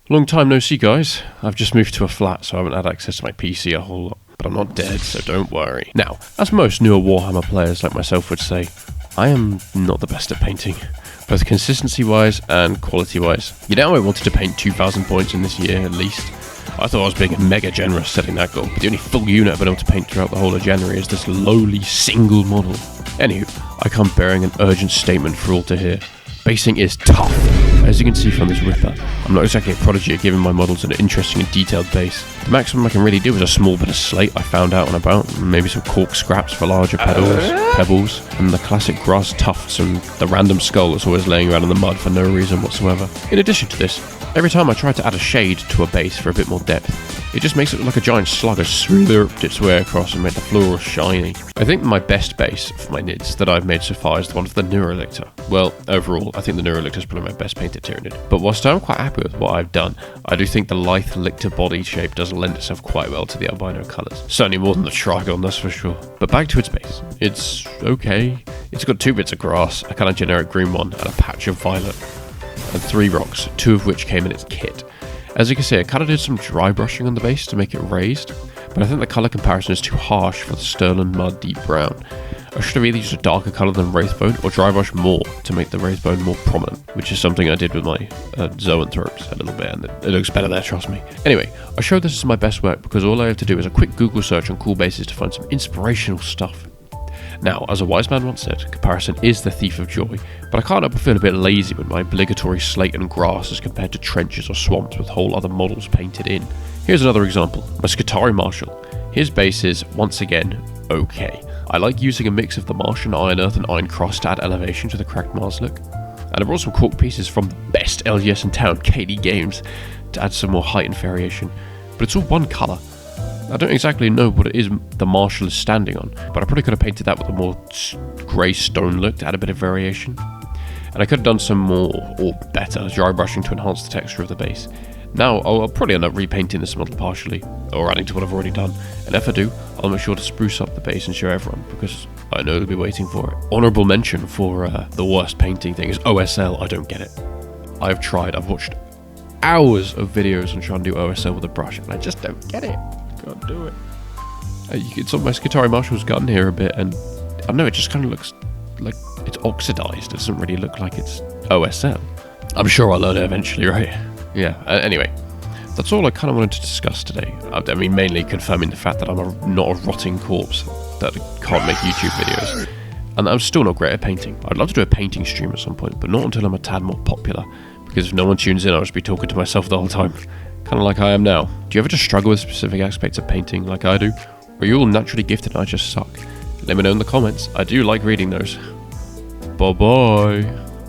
Long time no see, guys. I've just moved to a flat, so I haven't had access to my PC a whole lot. But I'm not dead, so don't worry. Now, as most newer Warhammer players like myself would say, I am not the best at painting, both consistency-wise and quality-wise. You know I wanted to paint 2,000 points in this year, at least. I thought I was being mega generous setting that goal, but the only full unit I've been able to paint throughout the whole of January is this lowly single model. Anywho, I come bearing an urgent statement for all to hear. Basing is tough. As you can see from this ripper, I'm not exactly a prodigy at giving my models an interesting and detailed base. The maximum I can really do is a small bit of slate I found out and about, maybe some cork scraps for larger pebbles, and the classic grass tufts and the random skull that's always laying around in the mud for no reason whatsoever. In addition to this, every time I try to add a shade to a base for a bit more depth, it just makes it look like a giant slug has slurped its way across and made the floor shiny. I think my best base for my nids that I've made so far is the one for the Neurolictor. Well, overall, I think the Neurolictor is probably my best painted Tyranid. But whilst I'm quite happy with what I've done, I do think the lithe lictor body shape does lend itself quite well to the albino colours. Certainly more than the Trigon, that's for sure. But back to its base. It's okay. It's got 2 bits of grass, a kind of generic green one, and a patch of violet. And 3 rocks, 2 of which came in its kit. As you can see, I kind of did some dry brushing on the base to make it raised, but I think the colour comparison is too harsh for the Sterling Mud Deep Brown. I should have either used a darker colour than Wraithbone, or dry brush more to make the Wraithbone more prominent, which is something I did with my Zoanthropes a little bit, and it looks better there, trust me. Anyway, I showed this as my best work because all I have to do is a quick Google search on cool bases to find some inspirational stuff. Now, as a wise man once said, comparison is the thief of joy, but I can't help but feel a bit lazy with my obligatory slate and grass as compared to trenches or swamps with whole other models painted in. Here's another example, my Skitarii Marshal. His base is, once again, okay. I like using a mix of the Martian Iron Earth and Iron Cross to add elevation to the cracked Mars look. And I brought some cork pieces from the best LGS in town, KD Games, to add some more height and variation, but it's all one colour. I don't exactly know what it is the Marshal is standing on, but I probably could have painted that with a more grey stone look to add a bit of variation. And I could have done some more, or better, dry brushing to enhance the texture of the base. Now, I'll probably end up repainting this model partially, or adding to what I've already done, and if I do, I'll make sure to spruce up the base and show everyone, because I know they'll be waiting for it. Honourable mention for the worst painting thing is OSL. I don't get it. I've tried, I've watched hours of videos on trying to do OSL with a brush, and I just don't get it. Can't do it. It's on my Skitarii Marshal's gun here a bit, and I don't know, it just kind of looks like it's oxidized. It doesn't really look like it's OSL. I'm sure I'll learn it eventually, right? Yeah, anyway, that's all I kind of wanted to discuss today. I mean, mainly confirming the fact that I'm not a rotting corpse that can't make YouTube videos, and I'm still not great at painting. I'd love to do a painting stream at some point, but not until I'm a tad more popular, because if no one tunes in, I'll just be talking to myself the whole time. Kind of like I am now. Do you ever just struggle with specific aspects of painting like I do? Or are you all naturally gifted and I just suck? Let me know in the comments. I do like reading those. Bye bye.